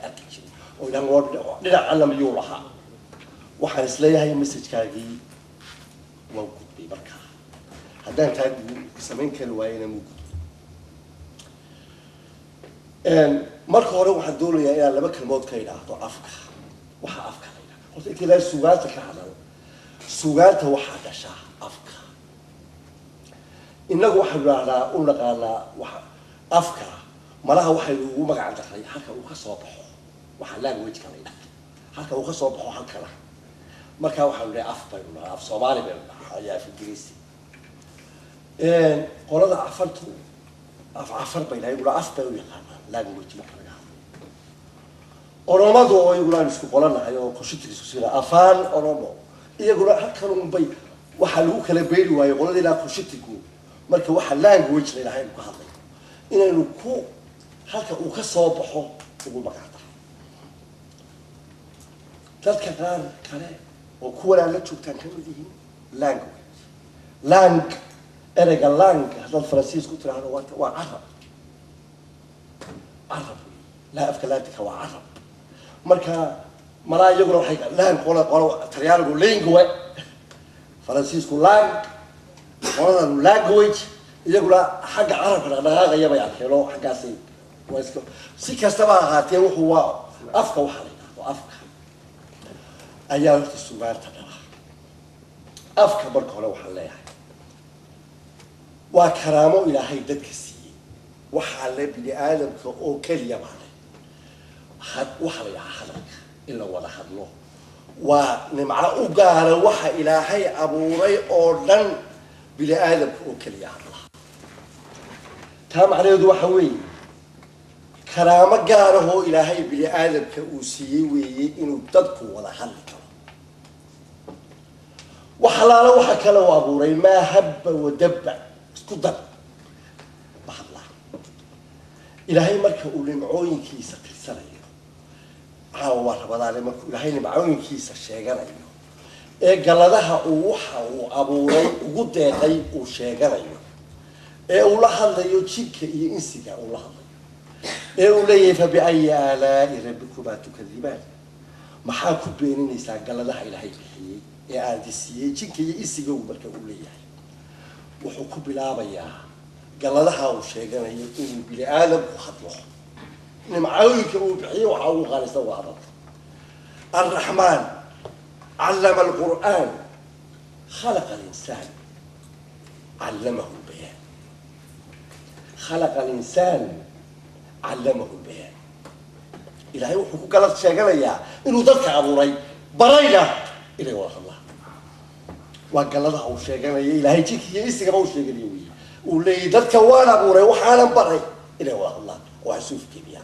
أكيد وإذا لا علم يولها وحرس ليها هي مسج كاجي موجود ببركة هذا أنت سمين كلوين موجود marka hore waxaan doonayaa inaan laba kalmood ka idhaahdo afka waxa afka la yiraahdo horta intii la suugaanta ka hadlo suugaanta waxa dhasha afka inagu waxaan raacnaa u naqaanaa waxa afka malaha waxay ugu magac daray halka uu ka soo baxo waxa language ka la yiraahdo halka uu ka soo baxo halka la marka waxaan leeyahay af bay u af Soomaali bay ayaa af Ingiriisi qolada afartu afar bay leeyahay af bay u yaqaan language marka laga hadlo oromadu oo iyaguna isku qolanahay oo qoshitiisu sida afaan oromo iyaguna halkan un bay waxa lagu kala beeri waayo qoladii la qoshitigu marka waxa language leeyahay ku hadlay inaynu ku halka uu ka soo baxo ugu magacda dadka qaar kale oo kuwa la joogtaan ka mid yihiin language erayga lang hadal Faransiisku tiraahdo waa carab عرب لا أفكاراتك هو عرب مركا ملا يقولوا حاجة لان قولوا تريال يقول لينجوي فرنسيسكو لان قولوا لانجويج يقولوا حاجة عرب أنا هذا يبي يحكيلو حاجة سي ويسكو سي كاستبع هاتيه هو أفكا وحالينا وأفكا أيام السؤال ترى أفكا بركة لو حليها وكرامه إلى هيدك وحلا بني آدم كأو كلية معنا وحلا يا حلك إلا ولا حلو ونمع أجار وح إلهي أبو ري أردن بني آدم كأو كلية الله تام عليه دو حوي كرامة جاره إلهي بني آدم كأوسيوي إنه تدكو ولا حلك وحلا وحكلا أبو ري ما هب ودب كدب إلهي مركه ولمعوين كيسة ترسله عاو ربنا مركه إلهي لمعوين كيسة شجرة قلدها ووحى وأبوري وجود يقي وشجرة والله هذا يوشيك ينسيك والله هذا وليه فبأي آلاء ربكما تكذبان ما حاكوا بين النساء قلدها إلهي بحي يا أديسي شيك ينسيك ومركه وليه وحكوا بلا بيا قال لها وشيء قال يقول بلي آدم وخطوه إن معاوي كانوا بحيه وعاو خالص وعرض الرحمن علم القرآن خلق الإنسان علمه البيان خلق الإنسان علمه البيان إلهي وحكو قالت شيء قال يا إنه ذلك أبو ري برينا إلهي ورح الله وقال لها وشيء قال يا إلهي تيك يسيق أبو شيء قال يوي ولي ذلك وانا أبو ري وحالا بري إلهي ورح الله وحسوف كبيا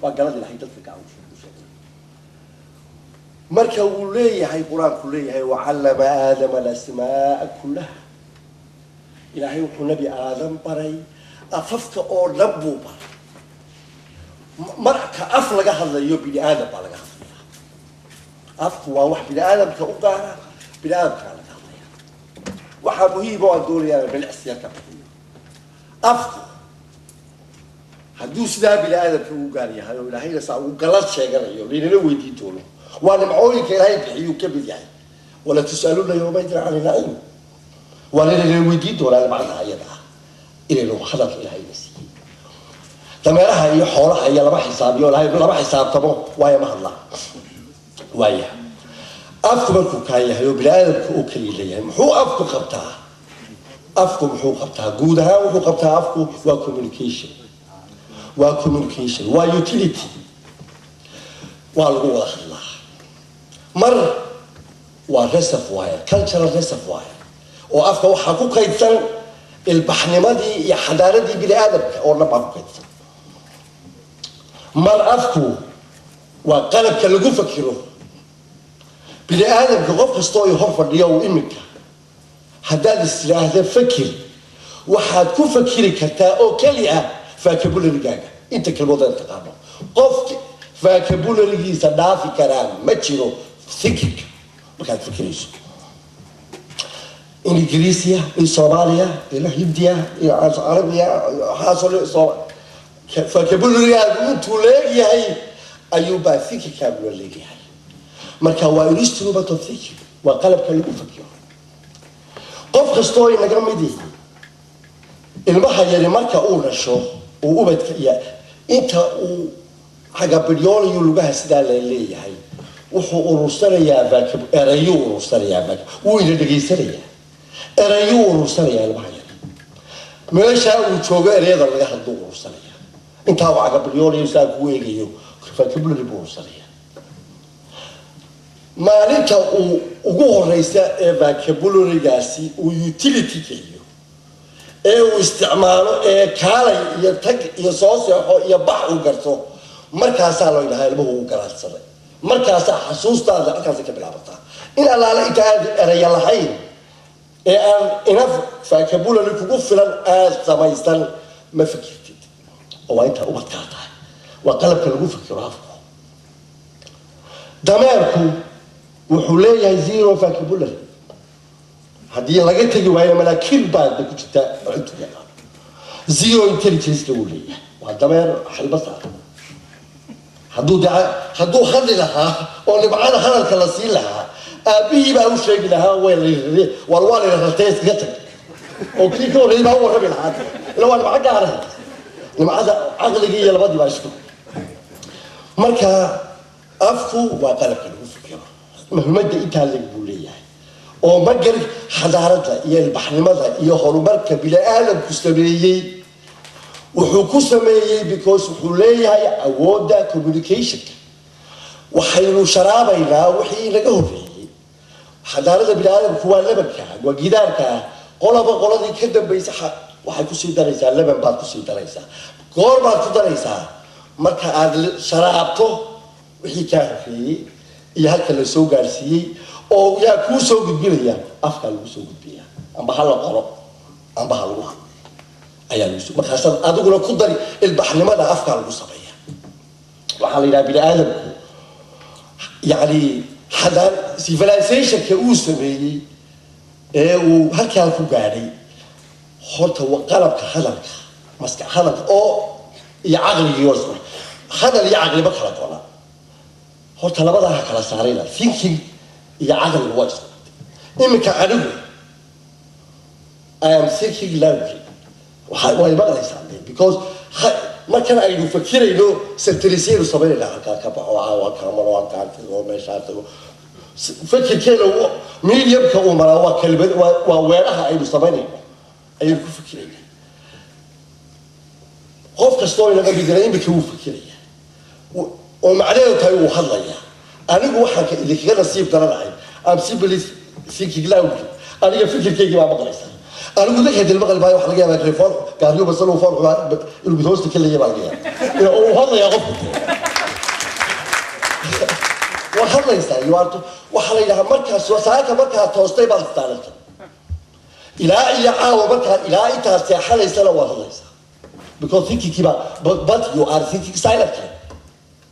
وقال لها ذلك أبو شيء مركا ولي هاي قرآن كلية وعلم آدم الأسماء كلها إلهي وحنبي آدم بري أففك أو لبو بري مركا أفلق هذا يبي آدم على هذا أفوا واحد بني آدم كأوقارا بني آدم كان هذا وحبوه بعد دوري بالعسير كبير أفوا هدوس ذا بني آدم كأوقاري هذا ولا هي لسا وقلت شيء قريو لين لو يديتونه وأنا معوي كإلهي بحيو كبير يعني ولا تسألون يومئذ عن النعيم ولا لو يديتونه ولا معناها يدها إلى لو خلق إلهي نسي تمرها هي حورها هي لما حسابي ولا هي لما حساب طبعا ويا ما الله ويا أفكم كاية هيو بلاد أوكلي ليه محو أفكم خبتها أفكم محو خبتها جودها ومحو خبتها أفكم وكوميونيكيشن ويوتيليتي والقوة الله مر وريسرفواير كلتشرال ريسرفواير وأفكم وحقوق كيتن البحنمدي يا حضارتي بني آدم أو نبغى كيتن مر أفكو وقلب كالجو فكره بني آدم كغف استوي هرفر اليوم إمك هذا السلاح ذا فكر وحد كو فكري كتا أو كليئة فاكبول الرجاجة أنت كالموضوع انتقامه قف فاكبول الرجي صدافي كلام ما تشيرو فكرك ما كان فكريش إنجليزية الصومالية الهندية العربية حاصل فاكبول الرجاجة أنتوا لاقي هاي ayuubaa fikirkaagu la leeyahay marka waa instrument of thinking waa qalabka lagu fakiro qof kastoo inaga mid yahay ilmaha yari marka uu dhasho uu ubadka iyo inta uu xagabidyoolayo lugaha sidaa la leeyahay wuxuu urursanayaa erayuu urursanayaa wuu ina dhegaysanayaa erayuu urursanayaa ilmaha yari meesha uu joogo erayada laga hadlo urursanayaa intaa uu xagabidyoolayo saa ku eegayo vocabulary buu urursanayaa maalinta uu ugu horeysa ee vocabulary-gaasi uu utility geliyo ee uu isticmaalo ee kaalay iyo tag iyo soo seexo iyo bax uu garto markaasaa loo yidhahaa ilmuhu uu garaadsaday markaasaa xasuustaada halkaasi ka bilaabataa in allaale inta aad eraya lahayn ee aan enough vocabulary kugu filan aad samaysan ma fikirtid oo waa intaa ubadkaa tahay waa qalabka lagu fikiro afku dameerku wuxuu leeyahay zero vocabulary haddii laga tegi waayo malaakiin baad ku jirta cuntu yaqaan zero intelligence uu leeyahay waa dameer xilbasa hadduu hadli lahaa oo dhibcada hadalka la siin lahaa aabihii baa u sheegi lahaa waa la ratay iskaga tag oo kii ka horreeyay baa u warrami lahaa ila waa dhibco gaara dhibcada caqligii iyo labadii baa isku marka afku waa qalabka lagu fikiro muhiimadda intaa leg buu leeyahay oo magar xadaarada iyo ilbaxnimada iyo horumarka bini-aadamku sameeyey wuxuu ku sameeyey because wuxuu leeyahay awoodda communicationka waxaynu sharaabaynaa wixii laga horreeyey xadaarada bini-aadamku waa labanka waa gidaarka qolaba qoladii ka dambaysa waxay kusii daraysaa laban baad kusii daraysaa goor baad ku daraysaa marka aad sharaabto wixii kaa horreeyey iyo halka la soo gaarsiiyey oo yaa kuu soo gudbinaya afkaa lagu soo gudbiyaa amba ha la qoro amba ha lagu hadlo ayaa lagu soo markaasaad adiguna ku dari ilbaxnimada afkaa lagu sameeya waxaa la yidhaha bini-aadamku yacni haddaan civilizationka uu sameeyey ee uu halkaa ku gaadhay horta qalabka hadalka maskax hadalka oo iyo caqligii wasna hadal iyo caqliba kala goona horta labadaa ha kala saarayna thinking iyo caqliga waa isku iminka anigu I am thinking loudly way maqlaysaa because markan aynu fakirayno centralisaynu samaynayna halkaa ka baxo waa kaamaro halkaa tago meeshaa tago fakirkeena mediumka uu maraa waa kelmad waa weeraha aynu samaynayno ayaynu ku fikirayna qof kastoo inaga midna iminka wuu fikiraya oo macnaheedu tahay wuu hadlaya anigu waxaan idinkaga nasiib daranahay am simply thinking loudly aniga fikirkaygii baa maqlaysaa anigu dadka dil maqli baa wax laga yaabaa telefoon gaariyo basal uu foon inuu mid hoosta ka leeyahay baa laga yaabaa inuu hadlaya qofku waa hadlaysaa yuarto waxaa la yidhahaa markaas wasaaka markaa toostay baad istaanata ilaa iyo caawa markaa ilaa intaas seexanaysana waad hadlaysaa because thinkingkii baa but you are thinking silently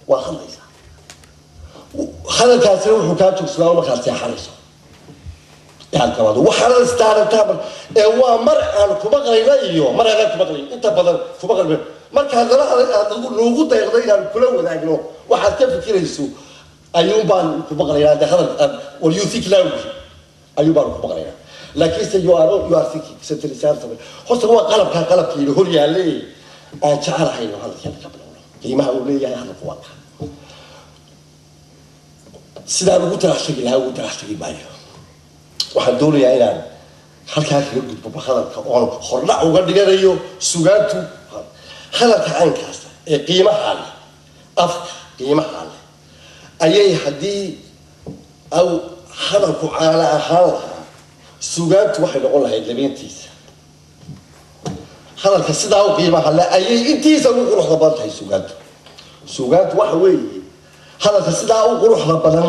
waa hadlaysaa hadalkaasina wuxuu kaa joogsadaa markaad seexanayso yaankamado waxaana istaarantaa ee waa mar aan ku maqlayna iyo mar aan ku maqlayn inta badan ku maqlayna marka aad noogu dayaqdo inaan kula wadaagno waxaad ka fikirayso ayuun baan ku maqlaynaa de hadal what you think loudly ayuun baan ku maqlaynaa laakiin se you are thinking centralisaan samay horta waa qalabkiina hor yaallay aan jecelahayno hadalkeena ka bilowno qiimaha uu leeyahay hadalku waa kaa sidaan ugu taraxtagi lahaa ugu taraxtagi maayo waxaan doonayaa inaan halkaa kaga gudbo hadalka oon hordhac uga dhiganayo sugaantu hadalka caynkaasa ee qiimaha leh afka qiimaha leh ayay haddii aw hadalku caala ahaan lahaa sugaantu waxay noqon lahayd labeentiisa hadalka sidaa u qiimaha leh ayay intiisa ugu quruxda badan tahay sugaantu waxa weeye hadalka sidaa u quruxda badan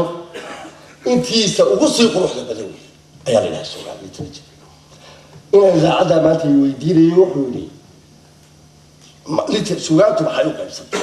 intiisa ugu sii quruxda badan wey ayaa la yidhaha sugaan inaan idaacadda maanta weydiinayo wuxuu yidhi sugaantu maxay u qaybsantay